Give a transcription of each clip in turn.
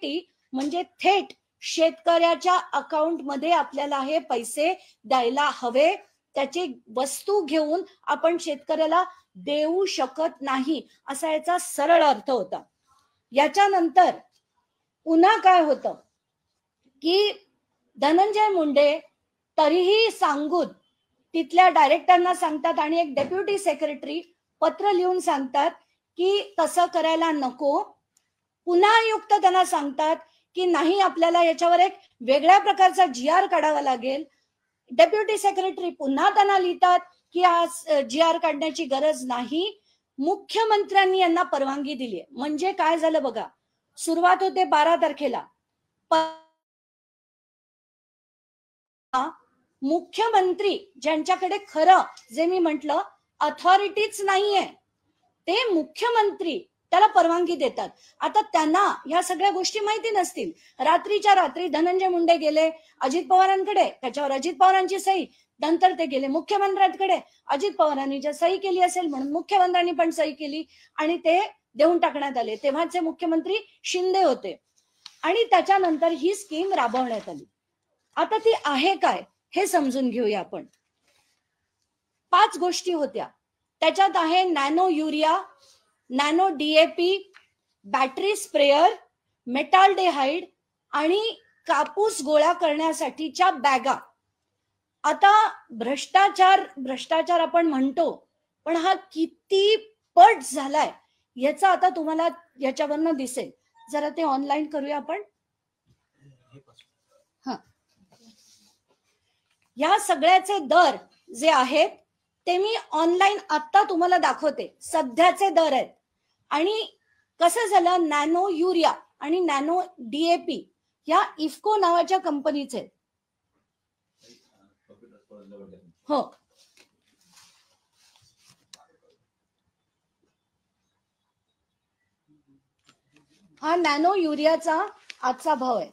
Directly म्हणजे थेट शेतकऱ्याच्या अकाउंट मध्ये आपल्याला हे पैसे द्यायला हवे. त्याची वस्तू घेऊन आपण शेतकऱ्याला देऊ शकत नाही असा याचा सरळ अर्थ होता. याच्यानंतर पुन्हा काय होतं की धनंजय मुंडे तरीही सांगून तिथल्या डायरेक्टरना सांगतात आणि एक डेप्युटी सेक्रेटरी पत्र लिहून सांगतात की तसं करायला नको. पुन्हा आयुक्त त्यांना सांगतात की नाही, आपल्याला याच्यावर एक वेगळ्या प्रकारचा GR काढावा लागेल. डेप्युटी सेक्रेटरी पुन्हा त्यांना लिहितात की आज GR काढण्याची गरज नाही. मुख्यमंत्र्यांनी यांना परवानगी दिली. म्हणजे काय झालं बघा, सुरुवात होते 12 तारखेला. मुख्यमंत्री ज्यांच्याकडे खरं जे मी म्हटलं अथॉरिटीच नाहीये ते मुख्यमंत्री त्याला परवानगी देतात. आता त्यांना ह्या सगळ्या गोष्टी माहिती नसतील. रात्रीच्या रात्री धनंजय मुंडे गेले अजित पवारांकडे, त्याच्यावर अजित पवारांची सही, नंतर ते गेले मुख्यमंत्र्यांकडे, अजित पवारांनी ज्या सही केली असेल म्हणून मुख्यमंत्र्यांनी पण सही केली आणि ते देऊन टाकण्यात आले. तेव्हाचे मुख्यमंत्री शिंदे होते आणि त्याच्यानंतर ही स्कीम राबवण्यात आली. आता ती आहे काय हे समजून घेऊया आपण. 5 गोष्टी होत्या त्याच्यात. आहे nano urea, nano DAP, battery sprayer, metaldehyde आणि कापूस गोळा करण्यासाठीच्या बॅगा. आता भ्रष्टाचार आपण म्हणतो, पण हा किती पट झालाय याचा आता तुम्हाला याच्यावरनं दिसेल. जरा ते ऑनलाईन करूया आपण. या सगळ्याचे दर जे आहेत ते मी ऑनलाईन आता तुम्हाला दाखवते. सध्याचे दर आहेत. आणि कसं झालं, नॅनो युरिया आणि नॅनो DAP या इफ्को नावाच्या कंपनीचे. हो, हा नॅनो युरियाचा आजचा भाव आहे.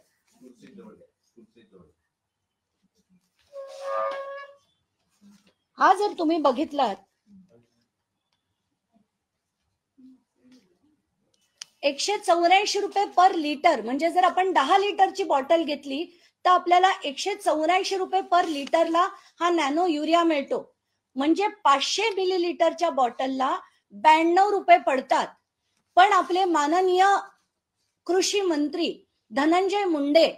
हा जर तुम्ही बघितलात 184 रुपये पर लिटर. म्हणजे जर आपण 10 लिटरची बॉटल घेतली तर आपल्याला 184 रुपये पर लिटरला हा नॅनो युरिया मिळतो. म्हणजे 500 मिलीलिटरच्या बॉटलला 92 रुपये पडतात. पण आपले माननीय कृषी मंत्री धनंजय मुंडे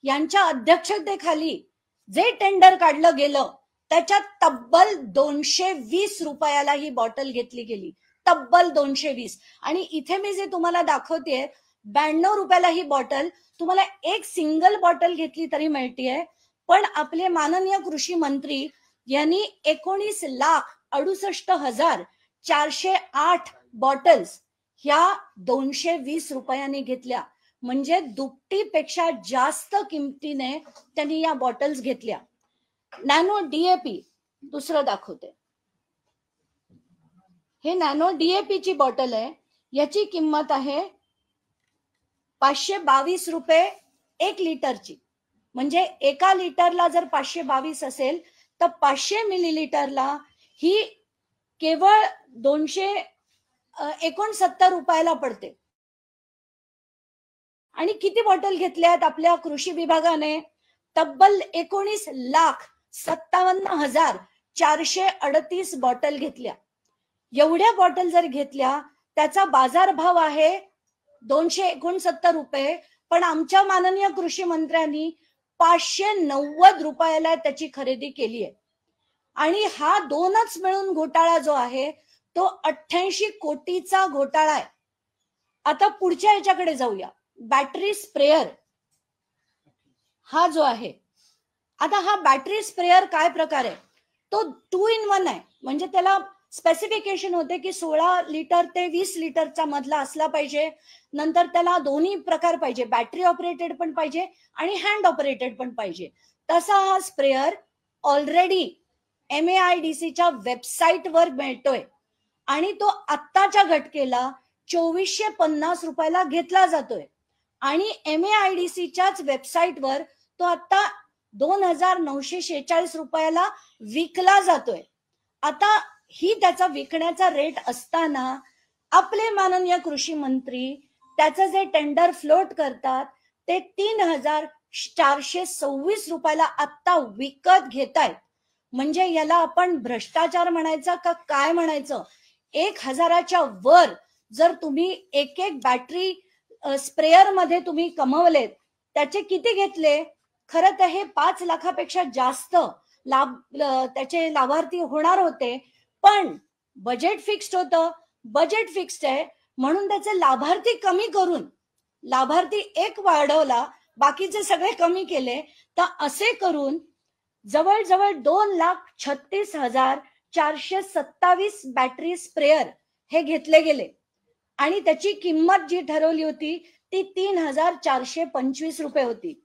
यांच्या अध्यक्षतेखाली जे टेंडर काढलं गेलं त्याच्यात तब्बल 220 रुपयाला ही बॉटल घेतली गेली. तब्बल 220. आणि इथे मी जे तुम्हाला दाखवतेय 92 रुपयाला ही बॉटल तुम्हाला एक सिंगल बॉटल घेतली तरी मिळतीये. पण आपले माननीय कृषी मंत्री यांनी 19,68,408 बॉटल्स ह्या 220 रुपयांनी घेतल्या. म्हणजे दुपटीपेक्षा जास्त किमतीने त्यांनी या बॉटल्स घेतल्या. नॅनो DAP दुसरं दाखवते. हे नॅनो DAP ची बॉटल आहे. याची किंमत आहे 522 रुपये 1 लिटरची. म्हणजे एका लिटरला जर 522 असेल तर 500 मिलीलिटरला ही केवळ 269 रुपयाला पडते. आणि किती बॉटल घेतल्यात आपल्या कृषी विभागाने? तब्बल 19,57,438 बॉटल घेतल्या. एवढ्या बॉटल जर घेतल्या त्याचा बाजारभाव आहे 269 रुपये. पण आमच्या माननीय कृषी मंत्र्यांनी 590 रुपयाला त्याची खरेदी केली आहे. आणि हा दोनच मिळून घोटाळा जो आहे तो 88 कोटीचा घोटाळा आहे. आता पुढच्या याच्याकडे जाऊया. बॅटरी स्प्रेअर हा जो आहे. आता हा बॅटरी स्प्रेअर काय प्रकार आहे? तो 2 in 1 आहे. म्हणजे त्याला स्पेसिफिकेशन होते की 16 लिटर ते 20 लिटरचा मधला असला पाहिजे. नंतर त्याला दोन्ही प्रकार पाहिजे, बॅटरी ऑपरेटेड पण पाहिजे आणि हँड ऑपरेटेड पण पाहिजे. तसा हा स्प्रेअर ऑलरेडी MAIDCच्या वेबसाईटवर मिळतोय आणि तो आत्ताच्या घटकेला 2450 रुपयाला घेतला जातोय. आणि MAIDCच्याच वेबसाईटवर तो आता 2946 रुपयाला विकला जातोय. आता ही त्याचा विकण्याचा रेट असताना आपले माननीय कृषी मंत्री त्याचं जे टेंडर फ्लोट करतात ते 3,426 रुपयाला आता विकत घेतायत. म्हणजे याला आपण भ्रष्टाचार म्हणायचा का काय म्हणायचं? 1,000च्या वर जर तुम्ही एक एक बॅटरी स्प्रेअर मध्ये तुम्ही कमवलेत, त्याचे किती घेतले? खरं तर हे 5 लाखापेक्षा जास्त त्याचे लाभार्थी होणार होते, पण बजेट फिक्स्ड होतं. बजेट फिक्स्ड आहे म्हणून त्याचे लाभार्थी कमी करून लाभार्थी एक वाढवला, बाकीचे सगळे कमी केले. तर असे करून जवळजवळ 2,36,427 बॅटरी स्प्रेअर हे घेतले गेले आणि त्याची किंमत जी ठरवली होती ती 3,425 रुपये होती.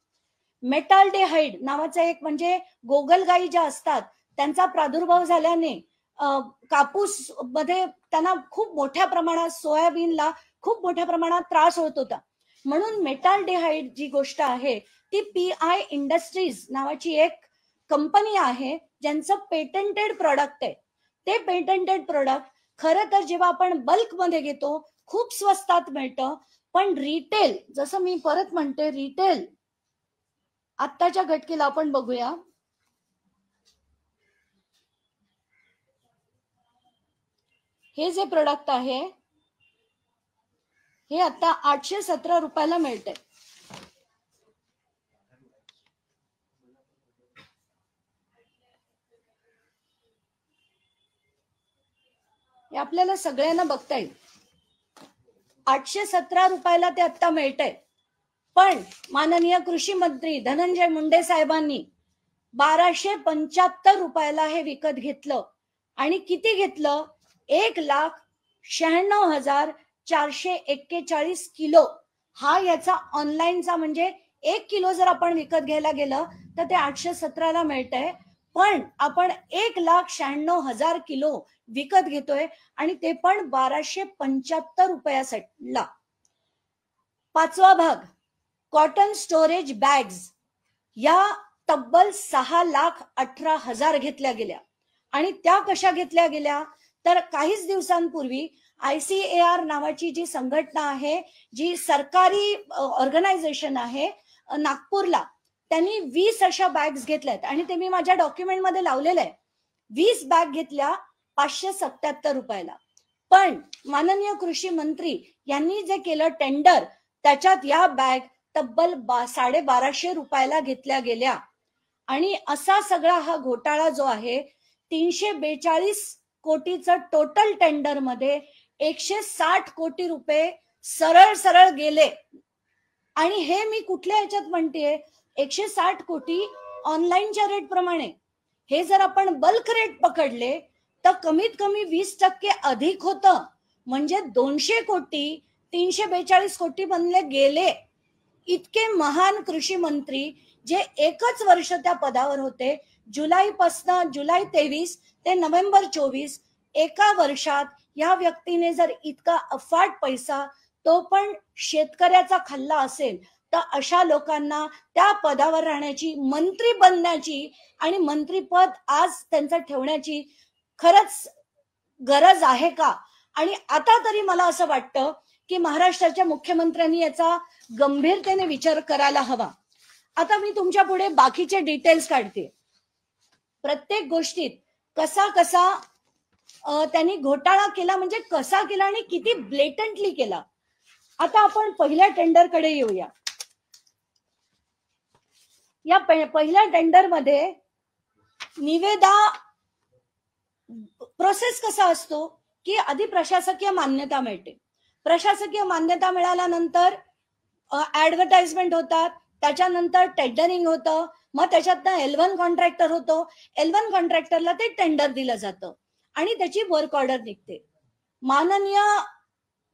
मेटाल्डेहाइड नावाचा एक म्हणजे गोगलगाई ज्या असतात त्यांचा प्रादुर्भाव झाल्याने कापूस मध्ये त्यांना खूप मोठ्या प्रमाणात, सोयाबीनला खूप मोठ्या प्रमाणात त्रास होत होता. म्हणून मेटाल्डेहाइड जी गोष्ट आहे ती PI इंडस्ट्रीज नावाची एक कंपनी आहे ज्यांचं पेटंटेड प्रोडक्ट आहे. ते पेटंटेड प्रोडक्ट खरं तर जेव्हा आपण बल्क मध्ये घेतो खूप स्वस्तात मिळतं, पण रिटेल, जसं मी परत म्हणते, रिटेल आत्ताच्या घटकेला आपण बघूया. हे जे प्रोडक्ट आहे हे आता 817 रुपयाला मिळते. हे आपल्याला सगळ्यांना बघता येईल. 817 रुपयाला ते आता मिळतंय. पण माननीय कृषी मंत्री धनंजय मुंडे साहेबांनी 1275 रुपयाला हे विकत घेतलं. आणि किती घेतलं? 1,96,441 किलो हा याचा ऑनलाईनचा, म्हणजे 1 किलो जर आपण विकत घ्यायला गेलं तर ते 817ला मिळतंय. पण आपण 1,96,000 किलो विकत घेतोय आणि ते पण 1275 रुपयाला. 5वा भाग, कॉटन स्टोरेज बॅग्स या तब्बल 6,18,000 घेतल्या गेल्या. आणि त्या कशा घेतल्या गेल्या? तर काहीच दिवसांपूर्वी ICAR नावाची जी संघटना आहे, जी सरकारी ऑर्गनायझेशन आहे नागपूरला, त्यांनी 20 अशा बॅग्स घेतल्यात आणि ते मी माझ्या डॉक्युमेंटमध्ये लावलेलं आहे. 20 बॅग घेतल्या 577 रुपयाला. पण माननीय कृषी मंत्री यांनी जे केलं टेंडर, त्याच्यात या बॅग तब्बल 1250 रुपयाला घेतल्या गेल्या. आणि असा सगळा हा घोटाळा जो आहे, 342 कोटीचं टोटल टेंडर मध्ये 160 कोटी रुपये सरळ सरळ गेले. आणि हे मी कुठल्या ह्याच्यात म्हणतेय, 160 कोटी ऑनलाईनच्या रेट प्रमाणे. हे जर आपण बल्क रेट पकडले तर कमीत कमी 20% अधिक होतं. म्हणजे 200 कोटी 342 कोटी बनले गेले. इतके महान कृषी मंत्री जे एकच वर्ष त्या पदावर होते, जुलै 23 ते नोव्हेंबर 24, एका वर्षात या व्यक्तीने जर इतका अफाट पैसा, तो पण शेतकऱ्याचा खाल्ला असेल, तर अशा लोकांना त्या पदावर राहण्याची, मंत्री बनण्याची आणि मंत्रीपद आज त्यांचं ठेवण्याची खरंच गरज आहे का? आणि आता तरी मला असं वाटतं की महाराष्ट्राच्या मुख्यमंत्र्यांनी याचा गंभीरतेने विचार करायला हवा. आता मी तुमच्या पुढे बाकीचे डिटेल्स काढते. प्रत्येक गोष्टीत कसा कसा त्यांनी घोटाळा केला, म्हणजे कसा केला आणि किती ब्लेटंटली केला. आता आपण पहिल्या टेंडरकडे येऊया. या पहिल्या टेंडर मध्ये निविदा प्रोसेस कसा असतो की आधी प्रशासकीय मान्यता मिळते. प्रशासकीय मान्यता मिळाल्यानंतर ऍडव्हर्टाइजमेंट होतात, त्याच्यानंतर टेंडरिंग होतं, मग त्याच्यातनं L1 कॉन्ट्रॅक्टर होतो. L1 कॉन्ट्रॅक्टरला ते टेंडर दिलं जातं आणि त्याची वर्क ऑर्डर निघते. माननीय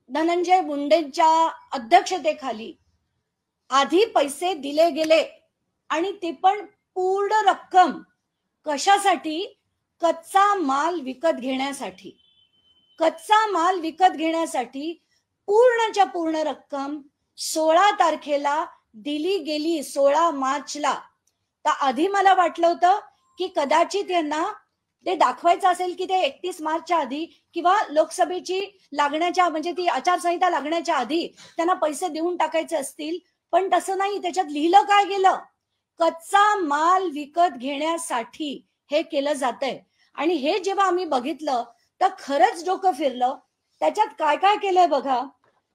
धनंजय मुंडेंच्या अध्यक्षतेखाली आधी पैसे दिले गेले आणि ते पण पूर्ण रक्कम. कशासाठी? कच्चा माल विकत घेण्यासाठी. कच्चा माल विकत घेण्यासाठी पूर्णच्या पूर्ण रक्कम 16 तारखेला दिली गेली, 16 मार्चला. तर आधी मला वाटलं होतं की कदाचित यांना ते दाखवायचं असेल की ते 31 मार्चच्या आधी किंवा लोकसभेची लागण्याच्या, म्हणजे ती आचारसंहिता लागण्याच्या आधी त्यांना पैसे देऊन टाकायचे असतील. पण तसं नाही. त्याच्यात लिहिलं काय गेलं, कच्चा माल विकत घेण्यासाठी हे केलं जातंय. आणि हे जेव्हा आम्ही बघितलं तर खरंच डोकं फिरलं. त्याच्यात काय काय केलंय बघा.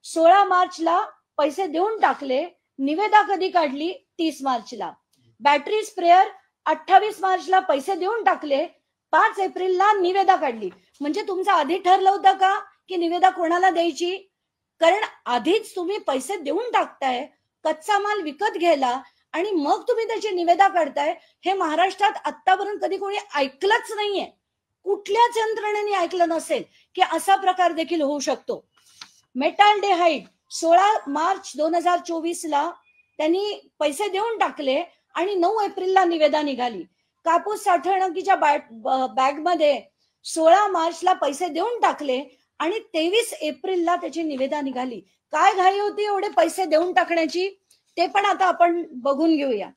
16 मार्चला पैसे देऊन टाकले. निविदा कधी काढली? 30 मार्चला. बॅटरी स्प्रेअर 28 मार्चला पैसे देऊन टाकले. 5 एप्रिलला निविदा काढली. म्हणजे तुमचं आधी ठरलं होतं का की निविदा कोणाला द्यायची? कारण आधीच तुम्ही पैसे देऊन टाकताय कच्चा माल विकत घ्यायला आणि मग तुम्ही त्याची निविदा काढताय. हे महाराष्ट्रात आतापर्यंत कधी कोणी ऐकलंच नाहीये. कुठल्याच यंत्रणेने ऐकलं नसेल की असा प्रकार देखील होऊ शकतो. मेटाल्डेहाइड 16 मार्च 2024 ला त्यांनी पैसे देऊन टाकले आणि 9 एप्रिलला निविदा निघाली. कापूस साठवणुकीच्या बॅगमध्ये 16 मार्चला पैसे देऊन टाकले आणि 23 एप्रिलला त्याची निविदा निघाली. काय घाई होती एवढे पैसे देऊन टाकण्याची ते पण आता आपण बघून घेऊया.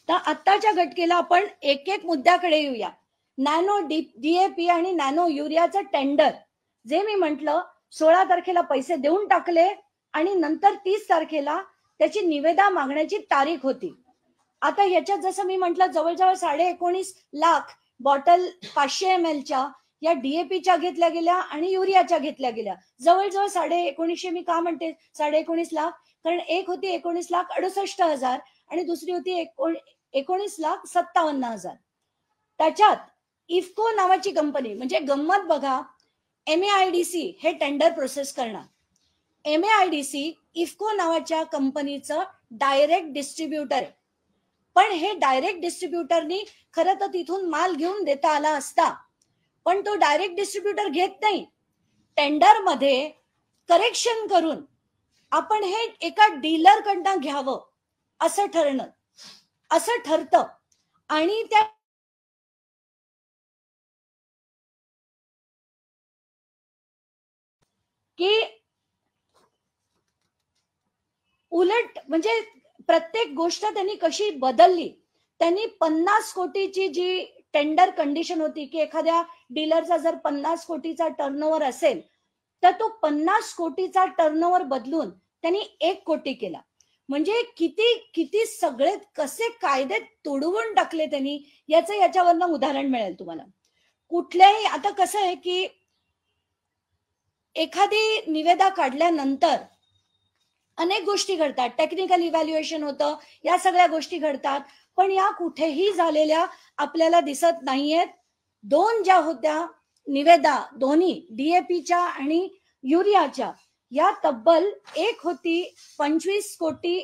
तर आत्ताच्या घटकेला आपण एक एक मुद्द्याकडे येऊया. नॅनो डीएपी आणि नॅनो युरियाचं टेंडर जे मी म्हटलं 16 तारखेला पैसे देऊन टाकले आणि नंतर 30 तारखेला त्याची निविदा मागण्याची तारीख होती. आता ह्याच्यात जसं मी म्हटलं जवळजवळ 19.5 लाख बॉटल 500 ml च्या या डीएपीच्या घेतल्या गेल्या आणि युरियाच्या घेतल्या गेल्या. जवळजवळ 19.5 मी का म्हणते 19.5 लाख, कारण एक होती 19,68,000 आणि दुसरी होती 19,57,000. त्याच्यात इफ्को नावाची कंपनी, म्हणजे गंमत बघा, MAIDC हे टेंडर प्रोसेस करणार. MAIDC इफ्को नावाच्या कंपनीचं डायरेक्ट डिस्ट्रीब्युटर आहे. पण हे डायरेक्ट डिस्ट्रीब्युटरनी खरं तर तिथून माल घेऊन देता आला असता, पण तो डायरेक्ट डिस्ट्रीब्युटर घेत नाही. टेंडर मध्ये करेक्शन करून आपण हे एका डीलर कडनं घ्यावं असं ठरतं आणि त्या की उलट म्हणजे प्रत्येक गोष्ट त्यांनी कशी बदलली. त्यांनी 50 कोटीची जी टेंडर कंडिशन होती की एखाद्या डीलरचा जर 50 कोटीचा टर्नओव्हर असेल तर तो 50 कोटीचा टर्नओव्हर बदलून त्यांनी 1 कोटी केला. म्हणजे किती किती सगळे कसे कायदे तोडवून टाकले त्यांनी, याचं याच्यावरनं उदाहरण मिळेल तुम्हाला. कुठल्याही आता कसं आहे की एखादी निविदा काढल्यानंतर अनेक गोष्टी घडतात. टेक्निकल इव्हॅल्युएशन होतं, या सगळ्या गोष्टी घडतात. पण या कुठेही झालेल्या आपल्याला दिसत नाहीयेत. 2 ज्या होत्या निविदा, दोन्ही डीएपीच्या आणि युरियाच्या, या तब्बल एक होती 25 कोटी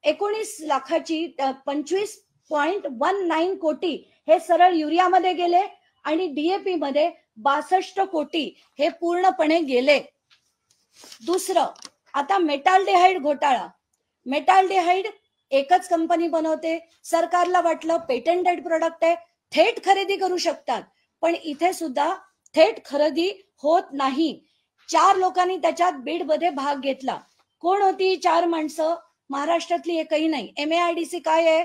19 लाखाची, 25.19 कोटी हे सरळ युरियामध्ये गेले आणि डीएपी मध्ये 62 कोटी हे पूर्णपणे गेले. दुसरं, आता मेटाल्डेहाइड घोटाळा. मेटाल्डेहाइड एकच कंपनी बनवते. सरकारला वाटलं पेटंटेड प्रोडक्ट आहे, थेट खरेदी करू शकतात, पण इथे सुद्धा थेट खरेदी होत नाही. 4 लोकांनी त्याच्यात बीड मध्ये भाग घेतला. कोण होती 4 माणसं? महाराष्ट्रातली एकही नाही. MAIDC काय आहे?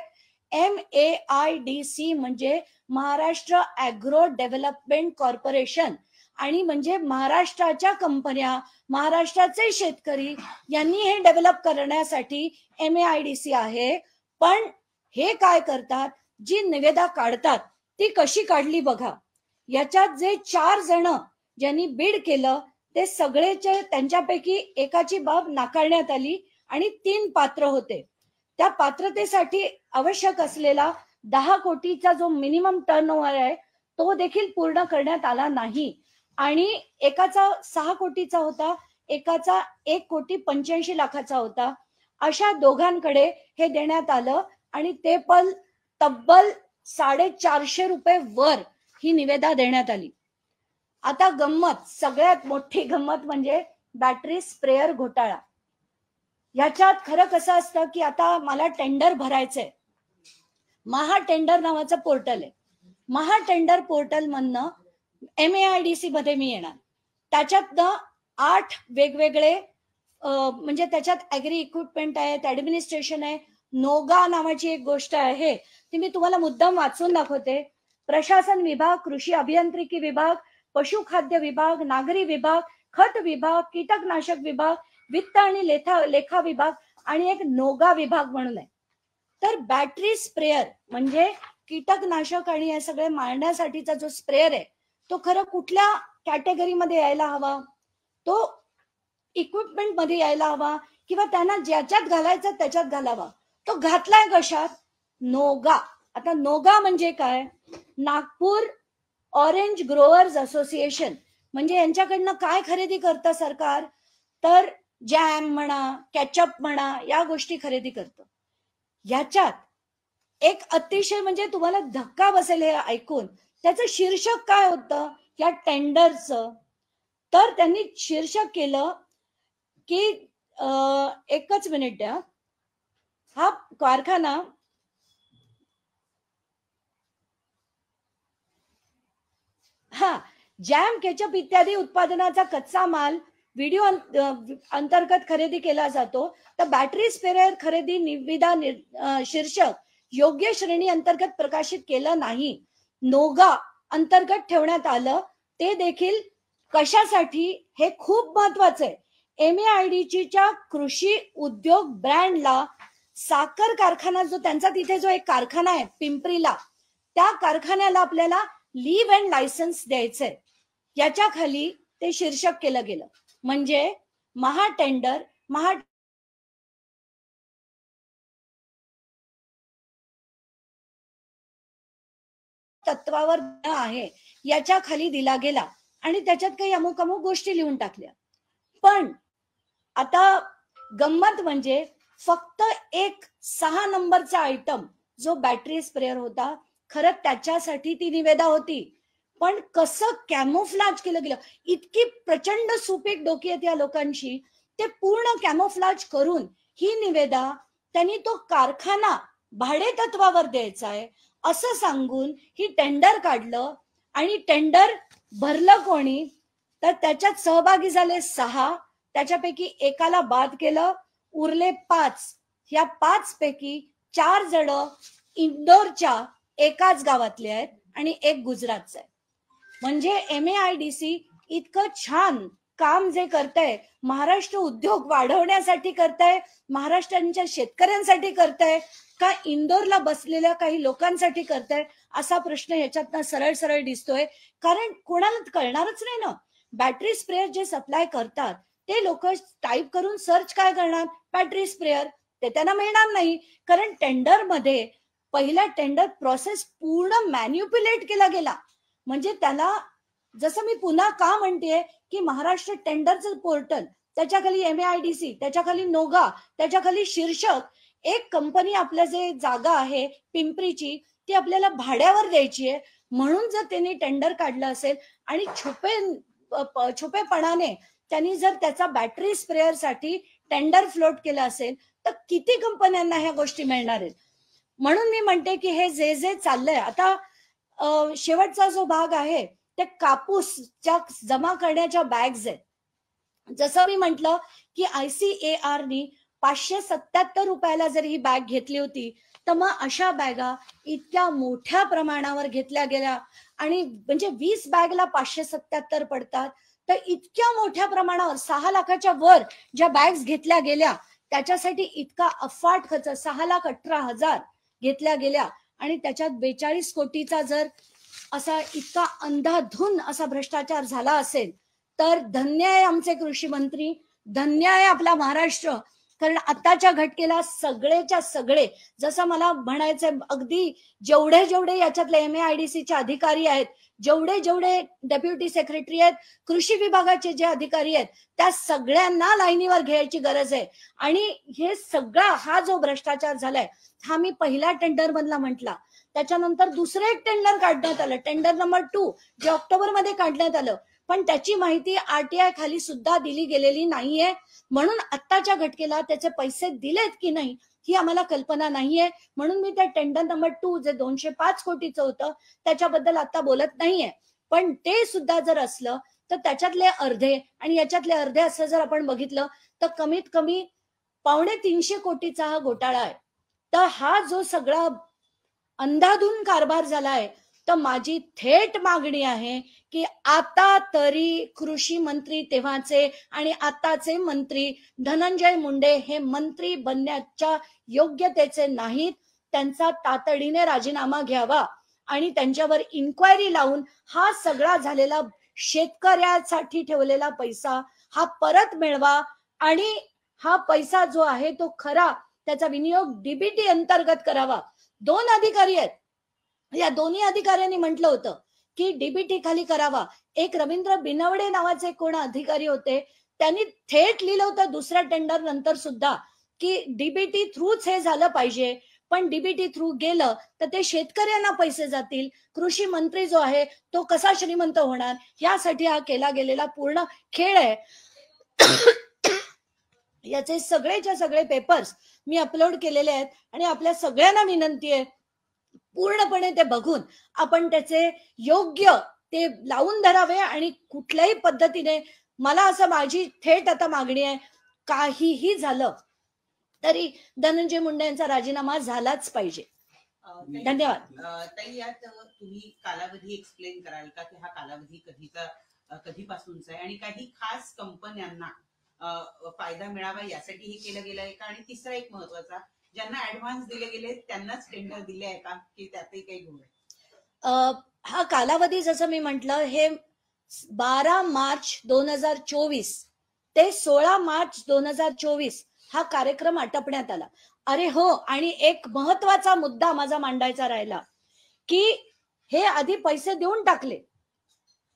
MAIDC म्हणजे महाराष्ट्र ऍग्रो डेव्हलपमेंट कॉर्पोरेशन, आणि म्हणजे महाराष्ट्राच्या कंपन्या, महाराष्ट्राचे शेतकरी यांनी हे डेव्हलप करण्यासाठी MAIDC आहे. पण हे काय करतात, जी निविदा काढतात ती कशी काढली बघा. याच्यात जे 4 जण ज्यांनी बीड केलं ते सगळेचे, त्यांच्यापैकी एकाची बाब नाकारण्यात आली आणि 3 पात्र होते. त्या पात्रतेसाठी आवश्यक असलेला 10 कोटीचा जो मिनिमम टर्नओव्हर आहे तो देखील पूर्ण करण्यात आला नाही. आणि एकाचा 6 कोटीचा होता, एकाचा 1,85,00,000 होता. अशा दोघांकडे हे देण्यात आलं आणि ते पण तब्बल 450 रुपये वर ही निविदा देण्यात आली. आता गंमत, सगळ्यात मोठी गंमत म्हणजे बॅटरी स्प्रेअर घोटाळा. याच्यात खरं कसं असतं की आता मला टेंडर भरायचंय. महा टेंडर नावाचं पोर्टल आहे. महा टेंडर पोर्टल मधनं MAIDC मध्ये मी येणार. त्याच्यातनं 8 वेगवेगळे म्हणजे त्याच्यात ऍग्री इक्विपमेंट आहे, ऍडमिनिस्ट्रेशन आहे, नोगा नावाची एक गोष्ट आहे, ती मी तुम्हाला मुद्दाम वाचून दाखवते. प्रशासन विभाग, कृषी अभियांत्रिकी विभाग, पशुखाद्य विभाग, नागरी विभाग, खत विभाग, कीटकनाशक विभाग, वित्त आणि लेखा विभाग आणि एक नोगा विभाग म्हणून आहे. तर बॅटरी स्प्रेअर म्हणजे कीटकनाशक आणि हे सगळे मारण्यासाठीचा जो स्प्रेअर आहे तो खरं कुठल्या कॅटेगरीमध्ये यायला हवा, तो इक्विपमेंट मध्ये यायला हवा किंवा त्यांना ज्याच्यात घालायचं त्याच्यात घालावा. तो घातलाय कशात? नोगा. आता नोगा म्हणजे काय? Nagpur orange growers association. म्हणजे यांच्याकडनं काय खरेदी करतं सरकार? तर जॅम म्हणा, कॅचअप म्हणा, या गोष्टी खरेदी करतं. याच्यात एक अतिशय म्हणजे तुम्हाला धक्का बसेल हे ऐकून, त्याचं शीर्षक काय होतं या टेंडरचं? तर त्यांनी शीर्षक केलं की एकच मिनिट द्या. हा कारखाना जॅम, केचप इत्यादी उत्पादनाचा कच्चा माल व्हिडिओ अंतर्गत खरेदी केला जातो. तर बॅटरी स्प्रेअर खरेदी निविदा शीर्षक योग्य श्रेणी अंतर्गत प्रकाशित केलं नाही, नोगा अंतर्गत ठेवण्यात आलं. ते देखील कशासाठी हे खूप महत्वाचं आहे. MAIDCच्या कृषी उद्योग ब्रँडला साखर कारखाना जो त्यांचा तिथे जो एक कारखाना आहे पिंपरीला, त्या कारखान्याला आपल्याला लीव अँड लायसन्स द्यायचंय. याच्या खाली ते शीर्षक केलं गेलं. म्हणजे महाटेंडर तत्वावर आहे याच्या खाली दिला गेला आणि त्याच्यात काही अमुक अमुक गोष्टी लिहून टाकल्या. पण आता गंमत म्हणजे फक्त एक 6 नंबरचा आयटम जो बॅटरी स्प्रेअर होता, खरं त्याच्यासाठी ती निविदा होती. पण कसं कॅमोफ्लाज केलं गेलं, इतकी प्रचंड सुपीक डोकी आहेत या लोकांची, ते पूर्ण कॅमोफ्लाज करून ही निविदा त्यांनी तो कारखाना भाडे तत्वावर द्यायचा आहे असं सांगून ही टेंडर काढलं. आणि टेंडर भरलं कोणी? तर त्याच्यात सहभागी झाले 6. त्याच्यापैकी एकाला बाद केलं, उरले 5. या 5 पैकी 4 जण इंदोरच्या एकाच गावातले आहेत आणि एक गुजरातचा आहे. म्हणजे MAIDC इतकं छान काम जे करतंय, महाराष्ट्र उद्योग वाढवण्यासाठी करताय, महाराष्ट्राच्या शेतकऱ्यांसाठी करताय का इंदोरला बसलेल्या काही लोकांसाठी करताय, असा प्रश्न याच्यातनं सरळ सरळ दिसतोय. कारण कोणाला कळणारच नाही ना. बॅटरी स्प्रेअर जे सप्लाय करतात ते लोक टाईप करून सर्च काय करणार? Battery sprayer. ते त्यांना मिळणार नाही. कारण टेंडर मध्ये पहिला टेंडर प्रोसेस पूर्ण मॅन्युप्युलेट केला गेला. म्हणजे त्याला जसं मी पुन्हा का म्हणतेय की महाराष्ट्र टेंडरचं पोर्टल, त्याच्या खाली MAIDC, त्याच्या खाली नोगा, त्याच्या खाली शीर्षक, एक कंपनी आपल्या जे जागा आहे पिंपरीची ती आपल्याला भाड्यावर द्यायची आहे. म्हणून जर त्यांनी टेंडर काढलं असेल आणि छुपेपणाने त्यांनी जर त्याचा बॅटरी स्प्रेअर साठी टेंडर फ्लोट केला असेल तर किती कंपन्यांना ह्या गोष्टी मिळणार आहेत. म्हणून मी म्हणते की हे जे जे चाललंय आता, शेवटचा जो भाग आहे ते कापूसच्या जमा करण्याच्या बॅग्स आहेत. जसं मी म्हंटल की ICARनी 577 रुपयाला जर ही बॅग घेतली होती तर मग अशा बॅगा इतक्या मोठ्या प्रमाणावर घेतल्या गेल्या आणि म्हणजे 20 बॅगला 577 पडतात. तर इतक्या मोठ्या प्रमाणावर 6 लाखाच्या वर ज्या बॅग्स घेतल्या गेल्या त्याच्यासाठी इतका अफाट खर्च 6,18,000 घेतल्या गेल्या आणि त्याच्यात 42 कोटीचा जर असा इतका अंधाधुंद असा भ्रष्टाचार झाला असेल तर धन्य आहे आमचे कृषी मंत्री, धन्य आहे आपला महाराष्ट्र. कारण आताच्या घटकेला सगळेच्या सगळे, जसं मला म्हणायचंय, अगदी जेवढे जेवढे याच्यातले MAIDCचे अधिकारी आहेत, जेवढे जेवढे डेप्युटी सेक्रेटरी आहेत, कृषी विभागाचे जे अधिकारी आहेत, त्या सगळ्यांना लाईनीवर घ्यायची गरज आहे. आणि हे सगळा हा जो भ्रष्टाचार झालाय हा मी पहिल्या टेंडर मधला म्हटला. त्याच्यानंतर दुसरं एक टेंडर काढण्यात आलं, टेंडर नंबर 2, जे ऑक्टोबरमध्ये काढण्यात आलं. पण त्याची माहिती RTI खाली सुद्धा दिली गेलेली नाहीये. म्हणून आत्ताच्या घटकेला त्याचे पैसे दिलेत की नाही ही आम्हाला कल्पना नाहीये. म्हणून मी त्या टेंडर नंबर 2 जे 205 कोटीचं होतं त्याच्याबद्दल आता बोलत नाहीये. पण ते सुद्धा जर असलं तर त्याच्यातले अर्धे आणि याच्यातले अर्धे असं जर आपण बघितलं तर कमीत कमी 250 कोटीचा हा घोटाळा आहे. तर हा जो सगळा अंधाधुंद कारभार झालाय तर माझी थेट मागणी आहे की आता तरी कृषी मंत्री तेव्हाचे आणि आताचे मंत्री धनंजय मुंडे हे मंत्री बनण्याच्या योग्यतेचे नाहीत. त्यांचा तातडीने राजीनामा घ्यावा आणि त्यांच्यावर इन्क्वायरी लावून हा सगळा झालेला शेतकऱ्यासाठी ठेवलेला पैसा हा परत मिळवा आणि हा पैसा जो आहे तो खरा त्याचा विनियोग डीबीटी अंतर्गत करावा. 2 अधिकारी आहेत, या दोन्ही अधिकाऱ्यांनी म्हटलं होतं की डीबीटी खाली करावा. एक रवींद्र बिनवडे नावाचे कोण अधिकारी होते, त्यांनी थेट लिहिलं होतं दुसऱ्या टेंडर नंतर सुद्धा की डीबीटी थ्रूच हे झालं पाहिजे. पण डीबीटी थ्रू गेलं तर ते शेतकऱ्यांना पैसे जातील, कृषी मंत्री जो आहे तो कसा श्रीमंत होणार, यासाठी हा केला गेलेला पूर्ण खेळ आहे. याचे सगळेच्या सगळे पेपर्स मी अपलोड केलेले आहेत आणि आपल्या सगळ्यांना विनंती आहे पूर्णपणे ते बघून आपण त्याचे योग्य ते लावून धरावे आणि कुठल्याही पद्धतीने मला असं माझी थेट आता मागणी आहे, काहीही झालं तरी धनंजय मुंडे यांचा राजीनामा झालाच पाहिजे. धन्यवाद. ताई, यात तुम्ही कालावधी एक्सप्लेन कराल का की हा कालावधी कधीपासूनचा आहे आणि काही खास कंपन्यांना फायदा मिळावा यासाठी हे केलं गेलं आहे का? आणि तिसरा एक महत्वाचा, ज्यांना ऍडव्हान्स दिले गेले त्यांनाच टेंडर दिले आहे का की त्यातही काही घोळ आहे? हा कालावधी जसं मी म्हटलं हे 12 मार्च 2024 ते 16 मार्च 2024 हा कार्यक्रम आटपण्यात आला. अरे हो, आणि एक महत्वाचा मुद्दा माझा मांडायचा राहिला की हे आधी पैसे देऊन टाकले,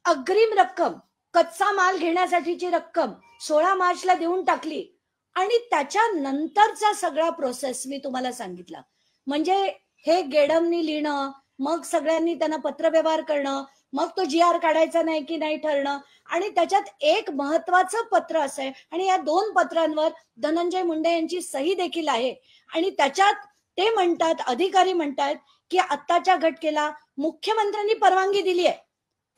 अग्रिम रक्कम कच्चा माल घेण्यासाठीची रक्कम 16 मार्चला देऊन टाकली आणि त्याच्यानंतरचा सगळा प्रोसेस मी तुम्हाला सांगितला. म्हणजे हे गेडमनी लिहिणं, मग सगळ्यांनी त्यांना पत्रव्यवहार करणं, मग तो GR काढायचा नाही की नाही ठरणं, आणि त्याच्यात एक महत्वाचं पत्र असं आहे आणि या 2 पत्रांवर धनंजय मुंडे यांची सही देखील आहे आणि त्याच्यात ते म्हणतात, अधिकारी म्हणतात की आत्ताच्या घटकेला मुख्यमंत्र्यांनी परवानगी दिली आहे,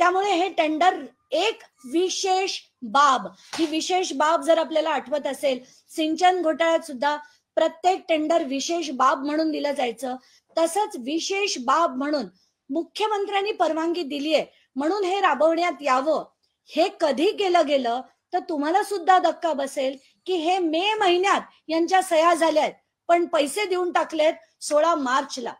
त्यामुळे हे टेंडर एक विशेष बाब, ही विशेष बाब जर आपल्याला आठवत असेल, सिंचन घोटाळ्यात सुद्धा प्रत्येक टेंडर विशेष बाब म्हणून दिलं जायचं, तसंच विशेष बाब म्हणून मुख्यमंत्र्यांनी परवानगी दिली आहे म्हणून हे राबवण्यात यावं. हे कधी केलं गेलं तर तुम्हाला सुद्धा धक्का बसेल की हे मे महिन्यात यांच्या सह्या झाल्या आहेत पण पैसे देऊन टाकलेत 16 मार्चला.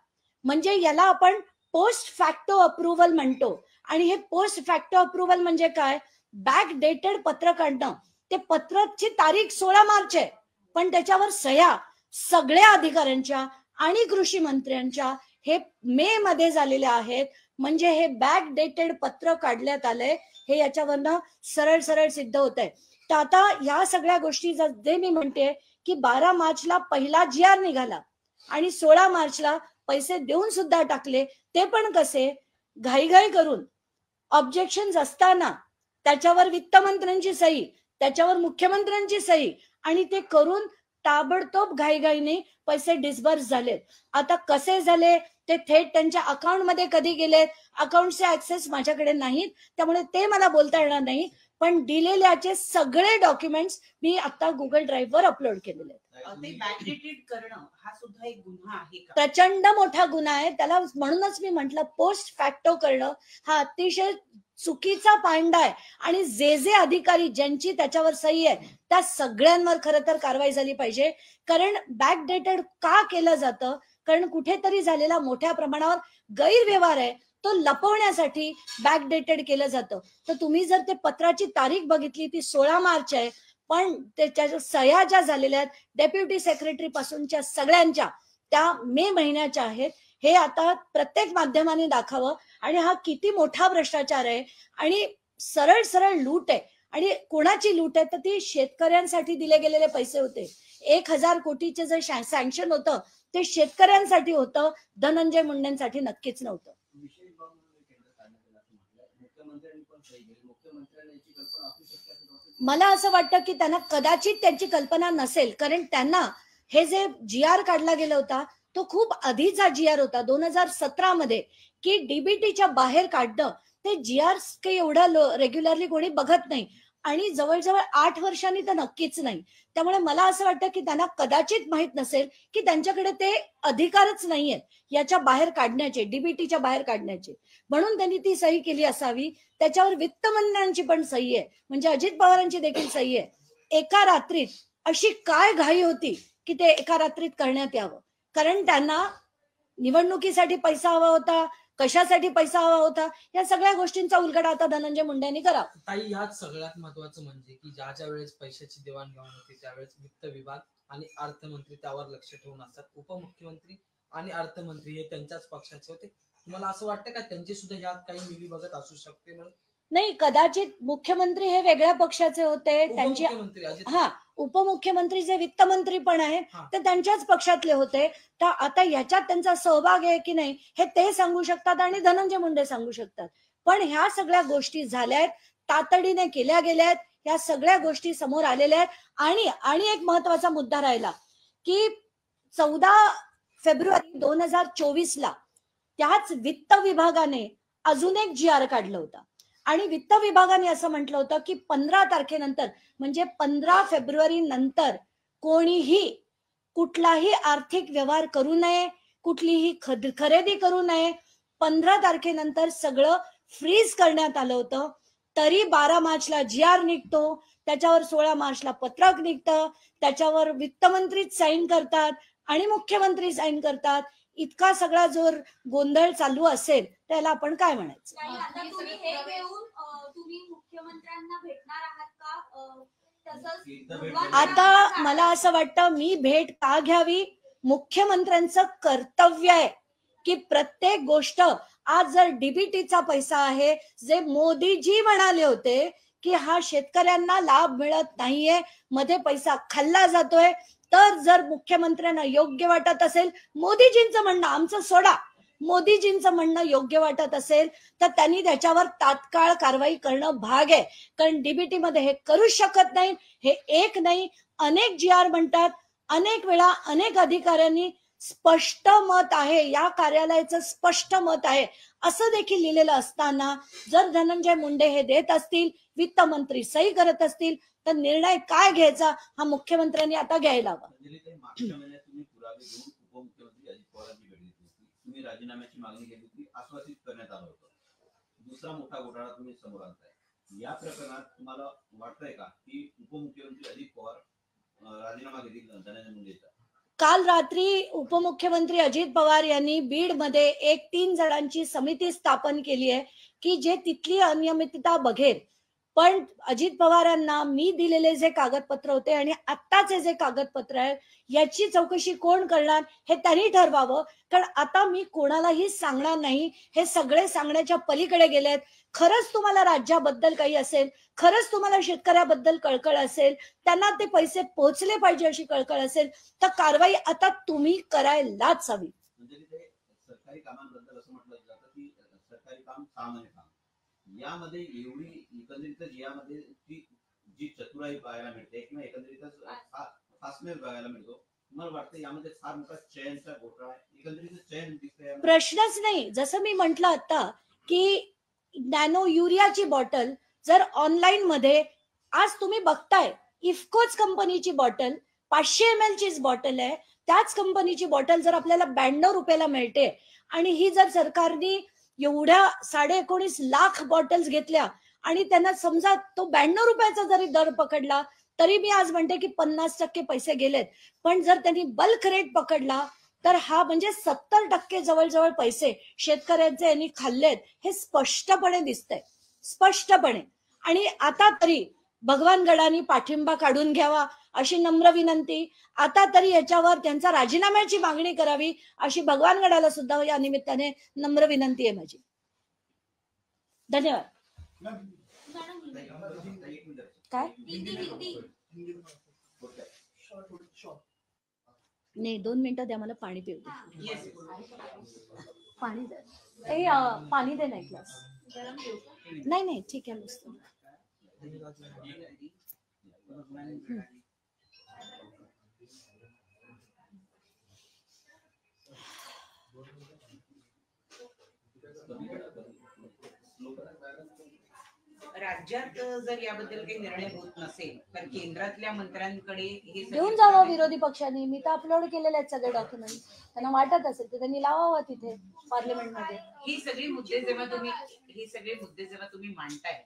म्हणजे याला आपण पोस्ट फॅक्टो अप्रुव्हल म्हणतो. आणि हे पोस्ट फॅक्टो अप्रुव्हल म्हणजे काय? बॅक डेटेड पत्र काढणं. ते पत्राची तारीख 16 मार्च आहे पण त्याच्यावर सह्या सगळ्या अधिकाऱ्यांच्या आणि कृषी मंत्र्यांच्या हे मे मध्ये झालेले आहेत. म्हणजे हे बॅक डेटेड पत्र काढण्यात आलंय, हे याच्यावरनं सरळ सरळ सिद्ध होत आहे. तर आता या सगळ्या गोष्टी जे मी म्हणते की 12 मार्चला पहिला GR निघाला आणि 16 मार्चला पैसे देऊन सुद्धा टाकले, ते पण कसे? घाईघाई करून, ऑब्जेक्शन्स असताना, त्याच्यावर वित्तमंत्र्यांची सही, त्याच्यावर मुख्यमंत्र्यांची सही, आणि ते करून ताबडतोब घाईघाईने पैसे डिस्बर्स झालेत. आता कसे झाले ते थेट त्यांच्या अकाउंटमध्ये कधी गेलेत, अकाउंटचे ऍक्सेस माझ्याकडे नाहीत, त्यामुळे ते मला बोलता येणार नाही. पण दिलेल्याचे सगळे डॉक्युमेंट्स मी आता गुगल ड्राईव्हवर अपलोड केलेले आहेत. ते बॅकडेटेड करणं हा सुद्धा एक गुन्हा आहे का? प्रचंड मोठा गुन्हा आहे. त्याला म्हणूनच मी म्हटलं पोस्ट फॅक्टो करणं हा अतिशय चुकीचा पांडा आहे आणि जे अधिकारी ज्यांची त्याच्यावर सही आहे त्या सगळ्यांवर खरं तर कारवाई झाली पाहिजे. कारण बॅकडेटेड का केलं जातं? कारण कुठेतरी झालेला मोठ्या प्रमाणावर गैरव्यवहार आहे, तो लपवण्यासाठी बॅकडेटेड केलं जातं. तर तुम्ही जर ते पत्राची तारीख बघितली ती 16 मार्च आहे, पण त्याच्या सह्या ज्या झालेल्या आहेत डेप्युटी सेक्रेटरी पासूनच्या सगळ्यांच्या त्या मे महिन्याच्या आहेत. हे आता प्रत्येक माध्यमाने दाखवावं. आणि हा किती मोठा भ्रष्टाचार आहे आणि सरळ सरळ लूट आहे. आणि कोणाची लूट आहे? तर ती शेतकऱ्यांसाठी दिले गेलेले पैसे होते. 1000 कोटीचे जे सँक्शन होतं ते शेतकऱ्यांसाठी होतं, धनंजय मुंडेंसाठी नक्कीच नव्हतं. मला असं वाटतं की त्यांना कदाचित त्यांची कल्पना नसेल, कारण त्यांना हे जे GR काढला गेला होता तो खूप आधीचा GR होता 2017 मध्ये, की डीबीटीच्या बाहेर काढणं ते GR काही एवढं रेग्युलरली कोणी बघत नाही. आणि जवळजवळ 8 वर्षांनी तर नक्कीच नाही. त्यामुळे मला असं वाटतं की त्यांना कदाचित माहित नसेल की त्यांच्याकडे ते अधिकारच नाहीयेत याच्या बाहेर काढण्याचे, डीबीटीच्या बाहेर काढण्याचे. म्हणून त्यांनी ती सही केली असावी. त्याच्यावर वित्तमंत्र्यांची पण सही आहे, म्हणजे अजित पवारांची देखील सही आहे. एका रात्रीत अशी काय घाई होती की ते एका रात्रीत करण्यात यावं? कारण त्यांना निवडणुकीसाठी पैसा हवा होता, कशासाठी पैसा हवा होता, या सगळ्या गोष्टींचा उलगडा आता धनंजय मुंडेंनी करावा. ताई, ह्यात सगळ्यात महत्वाचं म्हणजे की ज्या वेळेस पैशाची देवाणघेवाण होते त्यावेळेस वित्त विभाग आणि अर्थमंत्री त्यावर लक्ष ठेवून असतात. उपमुख्यमंत्री आणि अर्थमंत्री हे त्यांच्याच पक्षाचे होते. तुम्हाला असं वाटतं का त्यांची सुद्धा ह्यात काही मिलीभगत असू शकते म्हणून? नाही, कदाचित मुख्यमंत्री हे वेगळ्या पक्षाचे होते, त्यांची उपमुख्यमंत्री अजित हा उपमुख्यमंत्री जे वित्तमंत्री पण आहेत हा. ते त्यांच्याच पक्षातले होते. तर आता याच्यात त्यांचा सहभाग आहे की नाही हे ते सांगू शकतात आणि धनंजय मुंडे सांगू शकतात. पण ह्या सगळ्या गोष्टी झाल्यात, तातडीने केल्या गेल्यात, ह्या सगळ्या गोष्टी समोर आलेल्या आहेत. आणि एक महत्वाचा मुद्दा राहिला की 14 फेब्रुवारी 2024 ला त्याच वित्त विभागाने अजून एक GR काढलं होतं आणि वित्त विभागाने असं म्हटलं होतं की 15 तारखेनंतर म्हणजे 15 फेब्रुवारी नंतर कोणीही कुठलाही आर्थिक व्यवहार करू नये, कुठलीही खरेदी करू नये. 15 तारखेनंतर सगळं फ्रीज करण्यात आलं होतं. तरी 12 मार्चला GR निघतो, त्याच्यावर 16 मार्चला पत्रक निघतं, त्याच्यावर वित्तमंत्रीच साईन करतात आणि मुख्यमंत्री साईन करतात. इतका सगळा जोर गोंधळ चालू असेल त्याला आपण काय म्हणायचं? आता तुम्ही हे घेऊन तुम्ही मुख्यमंत्र्यांना भेटणार आहात का? तसंच आता मला असं वाटतं मी भेट का घ्यावी? मुख्यमंत्र्यांचं कर्तव्य आहे की प्रत्येक गोष्ट, आज जर डीबीटीचा पैसा आहे, जे मोदीजी म्हणाले होते की हा शेतकऱ्यांना लाभ मिळत नाहीये, मध्ये पैसा खाल्ला जातोय, तर जर मुख्यमंत्र्यांना योग्य वाटत असेल, मोदीजींचं म्हणणं आमचं सोडा, मोदीजींचं म्हणणं योग्य वाटत असेल तर त्यांनी त्याच्यावर तात्काळ कारवाई करणं भाग आहे. कारण डीबीटी मध्ये हे करू शकत नाही. हे एक नाही, अनेक GR म्हणतात, अनेक वेळा अनेक अधिकाऱ्यांनी स्पष्ट मत आहे, या कार्यालयाचं स्पष्ट मत आहे असं देखील लिहिलेलं असताना जर धनंजय मुंडे हे देत असतील, वित्तमंत्री सही करत असतील, तर निर्णय काय घ्यायचा हा मुख्यमंत्र्यांनी आता घ्यायला हवा. मागच्या महिन्यात तुम्ही पुरावे घेऊन उपमुख्यमंत्री अजित पवारांची भेट घेतली होती, तुम्ही राजीनाम्याची मागणी केली होती, आश्वासित करण्यात आलं होतं. दुसरा मोठा घोटाळा तुम्ही समोर आणताय. या प्रकरणात तुम्हाला वाटतंय का की उपमुख्यमंत्री अजित पवार राजीनामा घेतील धनंजय मुंडेचा? काल रात्री उपमुख्यमंत्री अजित पवार यांनी बीड मध्ये एक 3 जणांची समिती स्थापन केली आहे की जे तिथली अनियमितता बघेल. पण अजित पवारांना मी दिलेले जे कागदपत्र होते आणि आत्ताचे जे कागदपत्र आहे याची चौकशी कोण करणार हे त्यांनी ठरवावं. कारण आता मी कोणालाही सांगणार नाही, हे सगळे सांगण्याच्या पलीकडे गेलेत. खरंच तुम्हाला राज्याबद्दल काही असेल, खरंच तुम्हाला शेतकऱ्याबद्दल कळकळ असेल, त्यांना ते पैसे पोहोचले पाहिजे अशी कळकळ असेल, तर कारवाई आता तुम्ही करायलाच हवी. म्हणजे ते सरकारी कामांबद्दल असं म्हटलं जातं की सरकारी काम सामान्य काम, यामध्ये एवढी एकंदरीतच यामध्ये जी चतुराई बघायला मिळते किंवा एकंदरीतच फासमेल बघायला मिळतो, तुम्हाला वाटतं यामध्ये फार मोठा चयनचा घोटाळा आहे, एकंदरीतच चयन दिसतंय? प्रश्नच नाही. जसं मी म्हंटल आता की नॅनो युरियाची बॉटल जर ऑनलाईन मध्ये आज तुम्ही बघताय, इफकोच कंपनीची बॉटल 500 ml चीच बॉटल आहे, त्याच कंपनीची बॉटल जर आपल्याला 92 रुपयाला मिळते आणि ही जर सरकारने एवढ्या 19.5 लाख बॉटल्स घेतल्या आणि त्यांना समजा तो 92 रुपयाचा जरी दर पकडला तरी मी आज म्हणते की 50% पैसे गेलेत. पण जर त्यांनी बल्क रेट पकडला तर हा म्हणजे 70% जवळजवळ पैसे शेतकऱ्यांचे यांनी खाल्लेत हे स्पष्टपणे दिसतंय, स्पष्टपणे. आणि आता तरी भगवानगडांनी पाठिंबा काढून घ्यावा अशी नम्र विनंती. आता तरी याच्यावर त्यांचा राजीनाम्याची मागणी करावी अशी भगवानगडाला सुद्धा या निमित्ताने नम्र विनंती आहे माझी. धन्यवाद. काय नाही, 2 मिनिटं द्या, मला पाणी पिऊ दे. येस. पाणी दे. ए पाणी दे ना एक ग्लास. नाही नाही ठीक आहे मस्त. राज्यात जर याबद्दल काही निर्णय होत नसेल तर केंद्रातल्या मंत्र्यांकडे हे सगळे घेऊन जावं पुरावे- विरोधी पक्षांनी. मी तर अपलोड केलेले आहेत सगळे डॉक्युमेंट. त्यांना वाटत असेल तर त्यांनी लावावं तिथे पार्लमेंटमध्ये. ही सगळे मुद्दे जेव्हा तुम्ही मांडताय,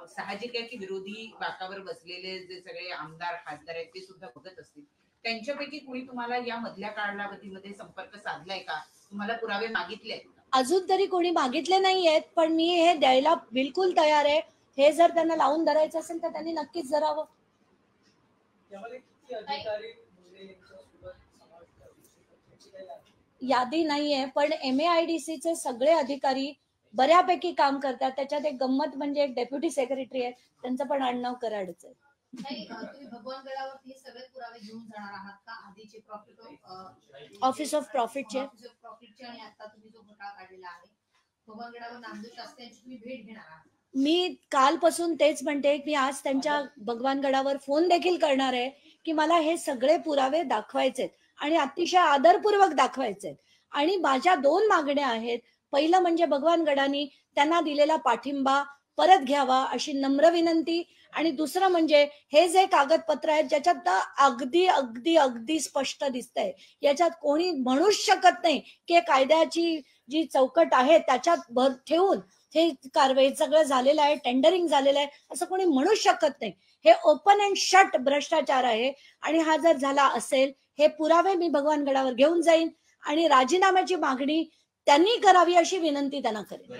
साहजिक आहे की विरोधी बाकावर बसलेले जे सगळे आमदार खासदार आहेत ते सुद्धा बघत असतील. त्यांच्यापैकी कोणी तुम्हाला या मधल्या कालावधीमध्ये संपर्क साधलाय का? तुम्हाला पुरावे मागितले आहेत का? अजून तरी कोणी मागितले नाहीयेत, पण मी हे द्यायला बिलकुल तयार आहे. हे जर त्यांना लावून धरायचं असेल तर त्यांनी नक्कीच धरावं. यादी नाहीये, पण MAIDC चे सगळे अधिकारी बऱ्यापैकी काम करतात. त्याच्यात एक गंमत म्हणजे एक डेप्युटी सेक्रेटरी आहे, त्यांचं पण आडनाव कराडच आहे. तुम्ही भगवानगडावरती हे सगळे पुरावे घेऊन जाणार आहात का? आधीचे ऑफिस ऑफ प्रॉफिटचे आणि आता तुम्ही जो घोटाळा काढलेला आहे भगवानगडावर नामदेव शास्त्री यांची तुम्ही भेट घेणार आहात? मी कालपासून तेच म्हणते की आज त्यांच्या भगवानगडावर फोन देखील करणार आहे की मला हे सगळे पुरावे दाखवायचेत आणि अतिशय आदरपूर्वक दाखवायचेत. आणि माझ्या 2 मागण्या आहेत. पहिलं म्हणजे भगवानगडानी त्यांना दिलेला पाठिंबा परत घ्यावा अशी नम्र विनंती. आणि दुसरं म्हणजे हे जे कागदपत्र आहेत ज्याच्यात अगदी अगदी अगदी स्पष्ट दिसतंय, याच्यात कोणी म्हणूच शकत नाही की कायद्याची जी चौकट आहे त्याच्यात भर ठेवून हे कारवाई सगळं झालेलं आहे, टेंडरिंग झालेलं आहे असं कोणी म्हणूच शकत नाही. हे ओपन अँड शट भ्रष्टाचार आहे. आणि हा जर झाला असेल, हे पुरावे मी भगवानगडावर घेऊन जाईन आणि राजीनाम्याची मागणी त्यांनी करावी अशी विनंती त्यांना करेन.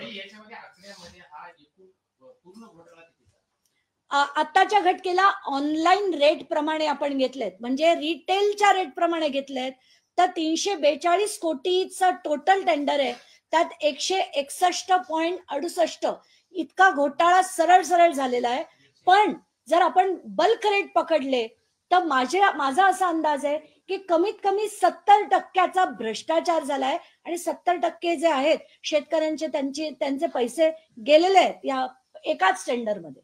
आत्ताच्या घटकेला ऑनलाईन रेट प्रमाणे आपण घेतलेत, म्हणजे रिटेलच्या रेट प्रमाणे घेतलेत तर 342 कोटीचा टोटल टेंडर आहे. त्यात 161.68 इतका घोटाळा सरळ सरळ झालेला आहे. पण जर आपण बल्क रेट पकडले तर माझा असा अंदाज आहे की कमीत कमी 70% भ्रष्टाचार झालाय आणि 70% जे आहेत शेतकऱ्यांचे त्यांचे पैसे गेलेले आहेत या एकाच टेंडर मध्ये.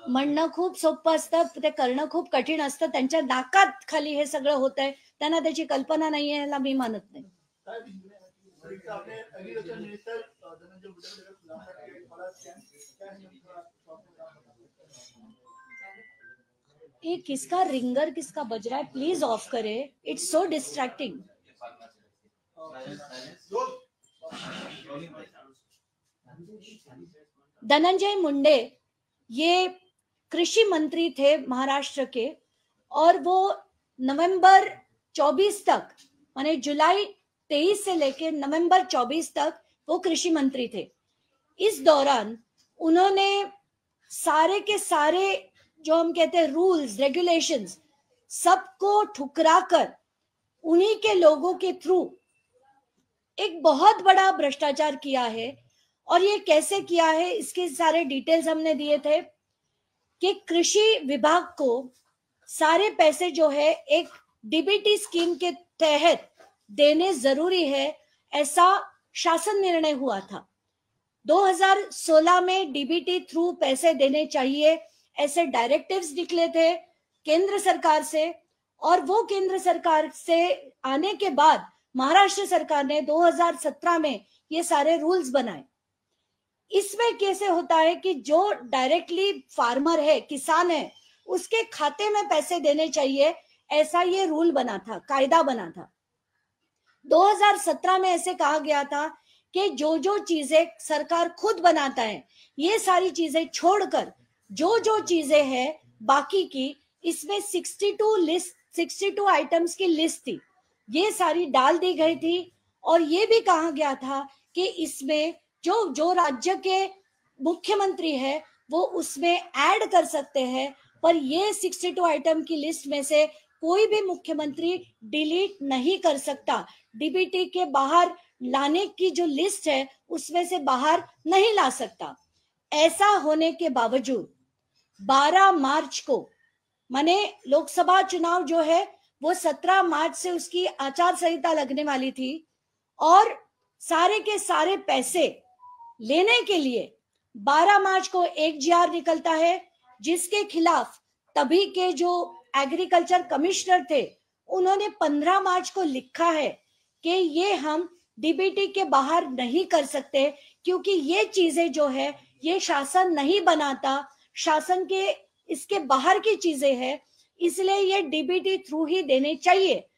म्हणणं खूप सोपं असतं, ते करणं खूप कठीण असतं. त्यांच्या नाकात खाली हे सगळं होत आहे, त्यांना त्याची कल्पना नाहीये याला मी मानत नाही. ये किसका रिंगर किसका बज रहा है, प्लीज ऑफ करे, it's so distracting. Dhananjay Munde ये कृषि मंत्री थे महाराष्ट्र के और वो नवंबर 24 तक, माने जुलाई 23 से लेकर नवंबर 24 तक वो कृषि मंत्री थे. इस दौरान उन्होंने सारे के सारे जो हम कहते हैं रूल्स रेगुलेशंस सबको ठुकराकर उन्हीं के लोगों के थ्रू एक बहुत बड़ा भ्रष्टाचार किया है. और ये कैसे किया है इसके सारे डिटेल्स हमने दिए थे कि कृषि विभाग को सारे पैसे जो है एक डीबीटी स्कीम के तहत देने जरूरी है, ऐसा शासन निर्णय हुआ था. 2016 में डीबीटी थ्रू पैसे देने चाहिए ऐसे डायरेक्टिव्स निकले थे केंद्र सरकार से. और वो केंद्र सरकार से आने के बाद महाराष्ट्र सरकार ने 2017 में ये सारे रूल्स बनाए. इसमें कैसे होता है कि जो डायरेक्टली फार्मर है, किसान है, उसके खाते में पैसे देने चाहिए, ऐसा ये रूल बना था, कायदा बना था. 2017 में ऐसे कहा गया था कि जो जो चीजें सरकार खुद बनाता है ये सारी चीजें छोड़कर जो जो चीजें हैं बाकी की, इसमें 62 आइटम्स की लिस्ट थी, ये सारी डाल दी गई थी. और ये भी कहा गया था कि इसमें जो राज्य के मुख्यमंत्री है वो उसमें ऐड कर सकते हैं, पर ये 62 आइटम की लिस्ट में से कोई भी मुख्यमंत्री डिलीट नहीं कर सकता. डीबीटी के बाहर लाने की जो लिस्ट है उसमें से बाहर नहीं ला सकता. ऐसा होने के बावजूद 12 मार्च को, माने लोकसभा चुनाव जो है वो 17 मार्च से उसकी आचार संहिता लगने वाली थी, और सारे के सारे पैसे लेने के लिए 12 मार्च को एक GR निकलता है जिसके खिलाफ तभी के जो एग्रीकल्चर कमिश्नर थे उन्होंने 15 मार्च को लिखा है कि ये हम डीबीटी के बाहर नहीं कर सकते, क्योंकि ये चीजें जो है ये शासन नहीं बनाता, शासन के इसके बाहर की चीजें हैं, इसलिए ये डीबीटी थ्रू ही देने चाहिए।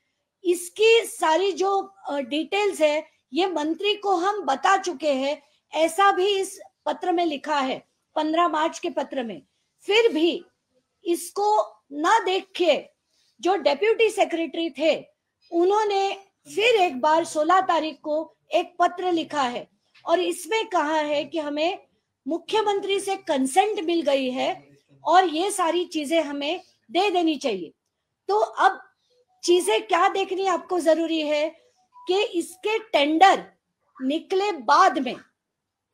इसकी सारी जो डिटेल्स है ये मंत्री को हम बता चुके हैं, ऐसा भी इस पत्र में लिखा है 15 मार्च के पत्र में। फिर भी इसको ना देख के जो डेप्यूटी सेक्रेटरी थे उन्होंने फिर एक बार 16 तारीख को एक पत्र लिखा है और इसमें कहा है कि हमें मुख्यमंत्री से कंसेंट मिल गई है और ये सारी चीजें हमें दे देनी चाहिए। तो अब चीजें क्या देखनी आपको जरूरी है कि इसके टेंडर निकले बाद में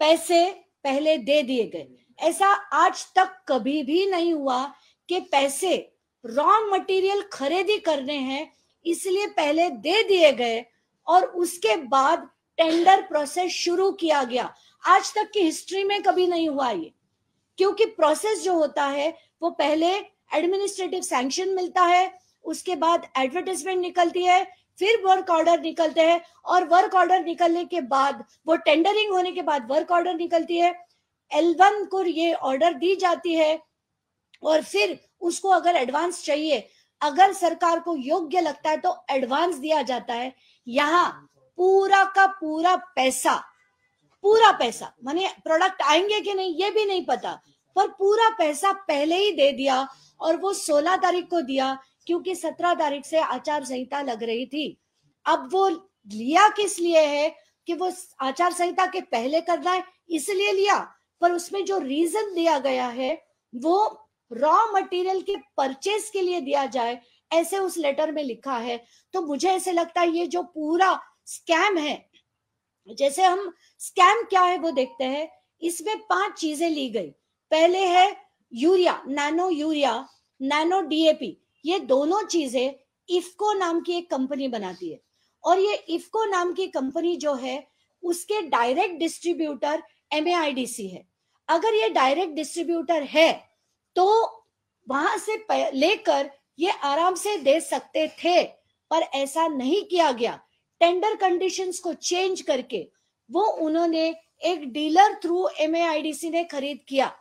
पैसे पहले दे दिए गए। ऐसा आज तक कभी भी नहीं हुआ कि पैसे रॉ मटेरियल खरीदी करने हैं इसलिए पहले दे दिए गए और उसके बाद टेंडर प्रोसेस शुरू किया गया। आज तक की हिस्ट्री में कभी नहीं हुआ ये, क्योंकि प्रोसेस जो होता है वो पहले एडमिनिस्ट्रेटिव सैंक्शन मिलता है, उसके बाद एडवर्टाइजमेंट निकलती है, फिर वर्क ऑर्डर निकलते हैं और वर्क ऑर्डर निकलने के बाद वो टेंडरिंग होने के बाद वर्क ऑर्डर निकलती है, L1 को ये ऑर्डर दी जाती है और फिर उसको अगर एडवांस चाहिए, अगर सरकार को योग्य लगता है तो एडवांस दिया जाता है। यहाँ पूरा का पूरा पैसा माने प्रोडक्ट आएंगे कि नहीं ये भी नहीं पता, पर पूरा पैसा पहले ही दे दिया और वो 16 तारीख को दिया क्योंकि 17 तारीख से आचार संहिता लग रही थी। अब वो लिया किस लिए है कि वो आचार संहिता के पहले करना है इसलिए लिया, पर उसमें जो रीजन दिया गया है वो रॉ मटेरियल के परचेज के लिए दिया जाए, ऐसे उस लेटर में लिखा है। तो मुझे ऐसे लगता है ये जो पूरा स्कैम है, जैसे हम स्कैम क्या है वो देखते हैं। इसमें 5 चीजें ली गई। पहले है यूरिया, नैनो डीएपी, ये दोनों चीजें इफ्को नाम की एक कंपनी बनाती है और ये इफ्को नाम की कंपनी जो है उसके डायरेक्ट डिस्ट्रीब्यूटर MAIDC है। अगर ये डायरेक्ट डिस्ट्रीब्यूटर है तो वहां से लेकर ये आराम से दे सकते थे, पर ऐसा नहीं किया गया। टेंडर कंडीशंस को चेंज करके वो उन्होंने एक डीलर थ्रू MAIDC ने खरीद किया।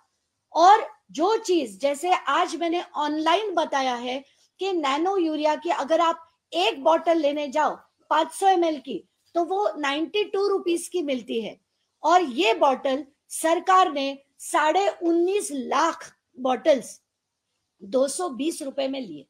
और जो चीज जैसे आज मैंने ऑनलाइन बताया है कि नैनो यूरिया की अगर आप एक बॉटल लेने जाओ 500 ml की तो वो 92 रुपीस की मिलती है और ये बॉटल सरकार ने 19.5 लाख बॉटल्स 220 रुपए में लिए।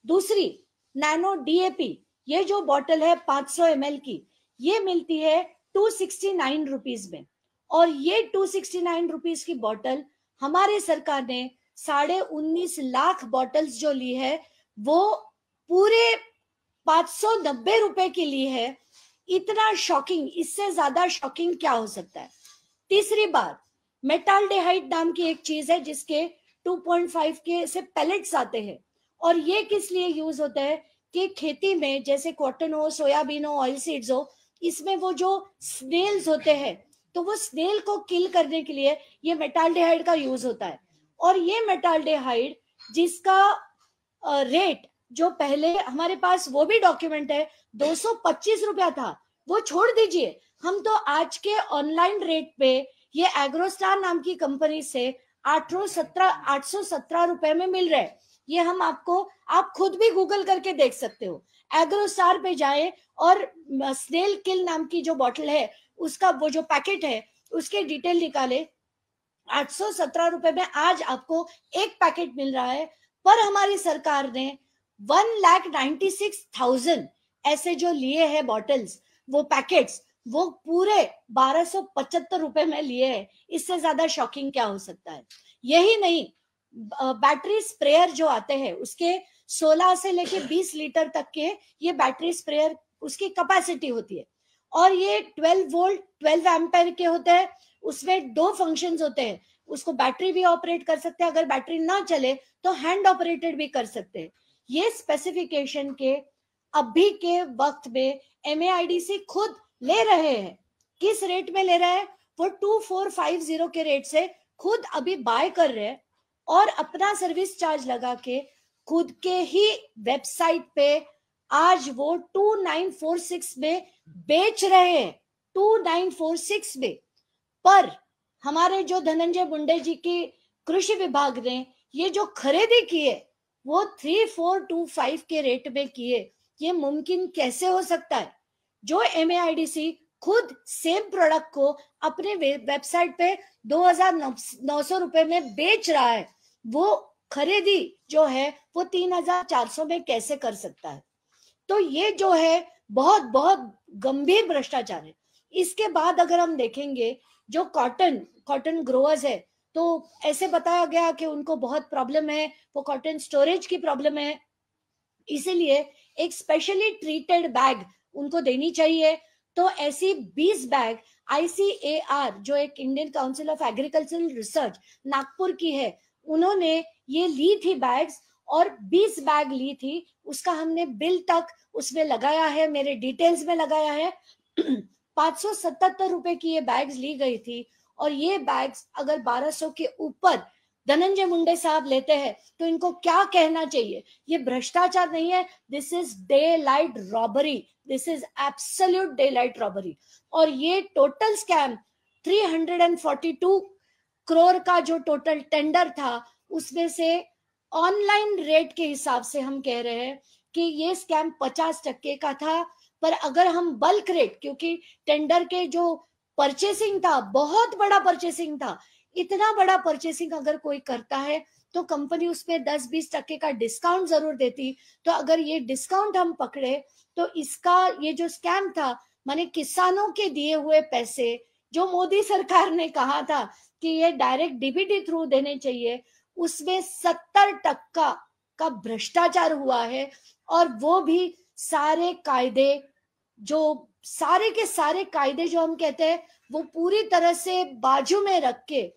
दूसरी नैनो DAP, ये जो बॉटल है 500 ml की, ये मिलती है 269 रुपीस में और ये 269 रुपीस की बॉटल हमारे सरकार ने 19.5 लाख बॉटल्स जो ली है वो पूरे 590 रुपए की ली है। इतना शॉकिंग, इससे ज्यादा शॉकिंग क्या हो सकता है। तीसरी बात, मेटाल्डेहाइड नाम की एक चीज है जिसके 2.5 के से पैलेट्स आते हैं और ये किस लिए यूज होता है कि खेती में जैसे कॉटन हो, सोयाबीन हो, ऑयल सीड्स हो, इसमें वो जो स्नेल्स होते हैं तो वो स्नेल को किल करने के लिए ये मेटाल्डेहाइड का यूज होता है। और ये मेटाल्डेहाइड जिसका रेट जो पहले हमारे पास वो भी डॉक्यूमेंट है 225 रुपया था, वो छोड़ दीजिए, हम तो आज के ऑनलाइन रेट पे ये एग्रोस्टार नाम की कंपनी से 817 रुपए में मिल रहा है। ये हम आपको, आप खुद भी गूगल करके देख सकते हो, एग्रोस्टार पे जाए और स्नेल किल नाम की जो बॉटल है उसका वो जो पैकेट है उसके डिटेल निकाले, 817 रुपए में आज आपको एक पैकेट मिल रहा है। पर हमारी सरकार ने 1,96,000 ऐसे जो लिए हैं बॉटल्स, वो पैकेट्स, वो पूरे 1275 रुपए में लिए हैं। इससे ज्यादा शॉकिंग क्या हो सकता है। यही नहीं, बैटरी स्प्रेयर जो आते हैं उसके 16 से लेके 20 लीटर तक के ये बैटरी स्प्रेयर उसकी कैपेसिटी होती है और ये 12 वोल्ट 12 एम्पेयर के होते हैं। उसमें 2 फंक्शंस होते हैं, उसको बैटरी भी ऑपरेट कर सकते हैं, अगर बैटरी ना चले तो हैंड ऑपरेटेड भी कर सकते हैं। ये स्पेसिफिकेशन के अभी के वक्त में MAIDC खुद ले रहे हैं। किस रेट में ले रहे हैं, वो 2450 के रेट से खुद अभी बाय कर रहे हैं और अपना सर्विस चार्ज लगा के खुद के ही वेबसाइट पे आज वो 2946 में बेच रहे हैं, 2946 में। पर हमारे जो धनंजय मुंडे जी की कृषि विभाग ने ये जो खरीदी की है वो 3425 के रेट में किए। ये मुमकिन कैसे हो सकता है? जो MAIDC खुद सेम प्रोडक्ट को अपने वेबसाइट पे 2900 रुपए में बेच रहा है, वो खरीदी जो है वो 3400 में कैसे कर सकता है? तो ये जो है बहुत बहुत गंभीर भ्रष्टाचार है। इसके बाद अगर हम देखेंगे जो कॉटन ग्रोअर्स है, तो ऐसे बताया गया कि उनको बहुत प्रॉब्लम है, वो कॉटन स्टोरेज की प्रॉब्लम है, इसीलिए एक स्पेशली ट्रीटेड बैग उनको देनी चाहिए। तो ऐसी 20 बैग ICAR जो एक Indian council of agricultural research Nagpur की है, उन्होंने ये ली थी बैग्स, और 20 बैग ली थी। उसका हमने बिल तक उसमें लगाया है, मेरे डिटेल्स में लगाया है। 577 रुपए की ये बैग्स ली गई थी, और ये बैग्स अगर 1200 के ऊपर धनंजय मुंडे साहब लेते हैं तो इनको क्या कहना चाहिए? ये भ्रष्टाचार नहीं है, this is daylight robbery, this is absolute daylight robbery. और ये टोटल स्कैम 342 करोड़ का जो टोटल टेंडर था, उसमें से ऑनलाइन रेट के हिसाब से हम कह रहे हैं कि ये स्कैम 50% का था। पर अगर हम बल्क रेट, क्योंकि टेंडर के जो परचेसिंग था बहुत बड़ा परचेसिंग था, इतना बड़ा परचेसिंग अगर कोई करता है तो कंपनी उसमें 10-20% का डिस्काउंट जरूर देती। तो अगर ये डिस्काउंट हम पकड़े तो इसका ये जो स्कैम था, माने किसानों के दिए हुए पैसे जो मोदी सरकार ने कहा था कि ये डायरेक्ट DBT थ्रू देने चाहिए, उसमें 70% का भ्रष्टाचार हुआ है। और वो भी सारे कायदे, जो सारे के सारे कायदे जो हम कहते हैं, वो पूरी तरह से बाजू में रख के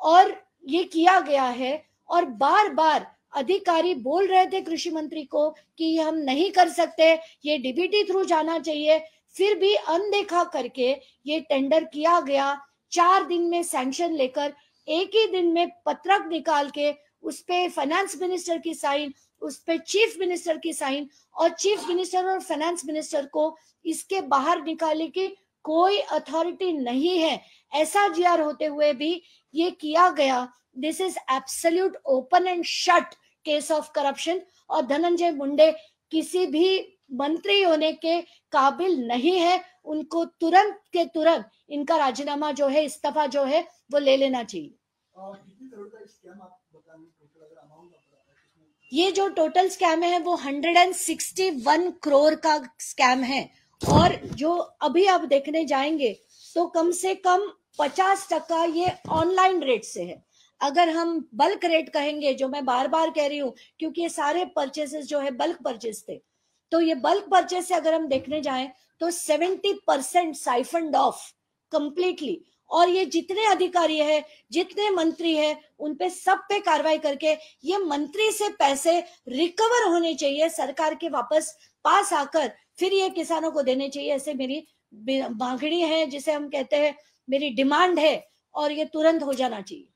और ये किया गया है। और बार बार अधिकारी बोल रहे थे कृषि मंत्री को कि ये हम नहीं कर सकते, ये DBT थ्रू जाना चाहिए, फिर भी अनदेखा करके ये टेंडर किया गया। 4 दिन में सैंक्शन लेकर, एक ही दिन में पत्रक निकाल के उस पे फाइनेंस मिनिस्टर की साइन, उस पे चीफ मिनिस्टर की साइन, और चीफ मिनिस्टर और फाइनेंस मिनिस्टर को इसके बाहर निकालने की कोई अथॉरिटी नहीं है। ऐसा GR होते हुए भी ये किया गया। This is absolute open and shut case of corruption. और धनंजय मुंडे किसी भी मंत्री होने के काबिल नहीं है। उनको तुरंत के तुरंत इनका राजीनामा जो है, इस्तीफा जो है, वो ले लेना चाहिए। कितनी करोड़ का स्कैम आप बताएंगे टोटल, अगर अमाउंट आप बताएं? ये जो टोटल स्कैम है वो 161 करोड़ का स्कैम है। और जो अभी आप देखने जाएंगे तो कम से कम 50% ये ऑनलाइन रेट से है। अगर हम बल्क रेट कहेंगे, जो मैं बार बार कह रही हूँ, क्योंकि ये सारे परचेसेस जो है बल्क परचेस थे, तो ये बल्क परचेस से अगर हम देखने जाएं तो 70% साइफंड ऑफ कंप्लीटली। और ये जितने अधिकारी है, जितने मंत्री है, उन पे सब पे कार्रवाई करके ये मंत्री से पैसे रिकवर होने चाहिए, सरकार के वापस पास आकर फिर ये किसानों को देने चाहिए। ऐसे मेरी मांगणी है, जिसे हम कहते हैं मेरी डिमांड है, और ये तुरंत हो जाना चाहिए।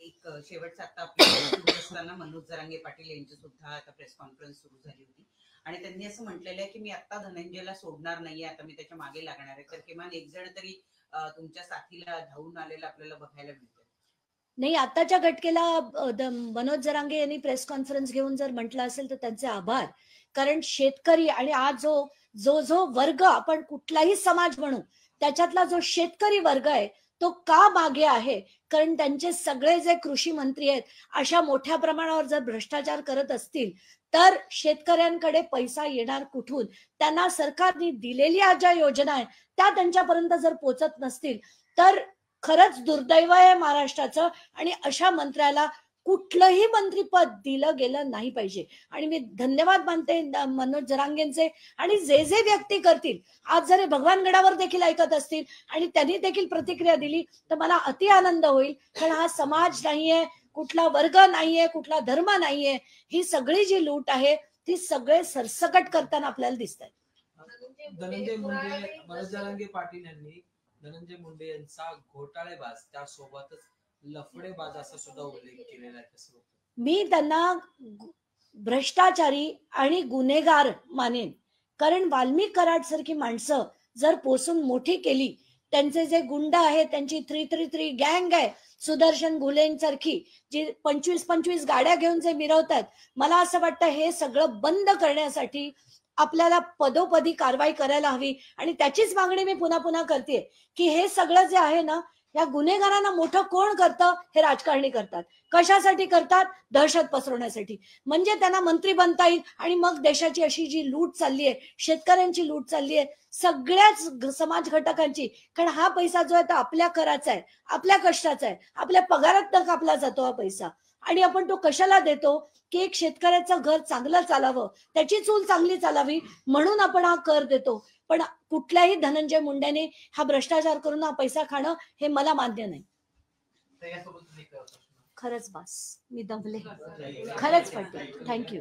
एक शेवटचा आता आपल्याला सुरू असताना मनोज जरांगे पाटील यांची सुद्धा आता प्रेस कॉन्फरन्स सुरू झाली होती, आणि त्यांनी असं म्हटलेलं आहे की मी आता धनंजयला सोडणार नाहीये, आता मी त्याच्या मागे लागणार आहे। तर किमान एक जण तरी तुमच्या साथीला धावून आलेला आपल्याला बघायला मिळतं। नाही, आताच्या घटकेला मनोज जरांगे यांनी प्रेस कॉन्फरन्स घेऊन जर म्हटलं असेल तर त्यांचे आभार। कारण शेतकरी आणि आज जो जो वर्ग, आपण कुठलाही समाज म्हणू, त्याच्यातला जो शेतकरी वर्ग आहे तो का मागे आहे? कारण त्यांचे सगळे जे कृषी मंत्री आहेत अशा मोठ्या प्रमाणावर जर भ्रष्टाचार करत असतील तर शेतकऱ्यांकडे पैसा येणार कुठून? त्यांना सरकारने दिलेल्या ज्या योजना आहेत त्या त्यांच्यापर्यंत जर पोहोचत नसतील तर खरंच दुर्दैव आहे महाराष्ट्राचं। आणि अशा मंत्र्याला कुठलंही मंत्रीपद दिलं गेलं नाही पाहिजे। आणि मी धन्यवाद मानते मनोज जरांगेंचे, आणि जे जे व्यक्ती करतील, आज जर भगवानगडावर देखील ऐकत असतील आणि त्यांनी देखील प्रतिक्रिया दिली तर मला अति आनंद होईल। कारण हा समाज नाहीये, कुठला वर्ग नाहीये, कुठला धर्म नाहीये, ही सगळी जी लूट आहे ती सगळे सरसकट करताना आपल्याला दिसत आहे। धनंजय मुंडे, मनोज जरांगे पाटील यांनी धनंजय मुंडे यांचा घोटाळेबाज, त्यासोबतच लफडेबाज असा सुद्धा उल्लेख केलेला आहे। मी त्यांना भ्रष्टाचारी आणि गुन्हेगार मानेन. कारण वाल्मिक कराड सारखी माणसं जर पोसून मोठी केली, त्यांचे जे गुंड आहेत, त्यांची 333 गँग आहे, सुदर्शन घुलेंसारखी जी 25-25 गाड्या घेऊन जे मिरवतात, मला असं वाटतं हे सगळं बंद करण्यासाठी आपल्याला पदोपदी कारवाई करायला हवी. आणि त्याचीच मागणी मी पुन्हा पुन्हा करते की हे सगळं जे आहे ना, या गुन्हेगारांना मोठं कोण करतं? हे राजकारणी करतात. कशासाठी करतात? दहशत पसरवण्यासाठी. म्हणजे त्यांना मंत्री बनता येईल आणि मग देशाची अशी जी लूट चालली आहे, शेतकऱ्यांची लूट चालली आहे, सगळ्याच समाज घटकांची. कारण हा पैसा जो आहे तो आपल्या कराचा आहे, आपल्या कष्टाचा आहे, आपल्या पगारात कापला जातो हा पैसा. आणि आपण तो कशाला देतो? की एक शेतकऱ्याचं घर चांगलं चालावं, त्याची चूल चांगली चालावी म्हणून आपण हा कर देतो. पण कुठल्याही धनंजय मुंडेने हा भ्रष्टाचार करून हा पैसा खाणं हे मला मान्य नाही. त्याच्यासोबतच एक प्रश्न. खरंच बास, मी दमले, खरंच पडते. थँक्यू.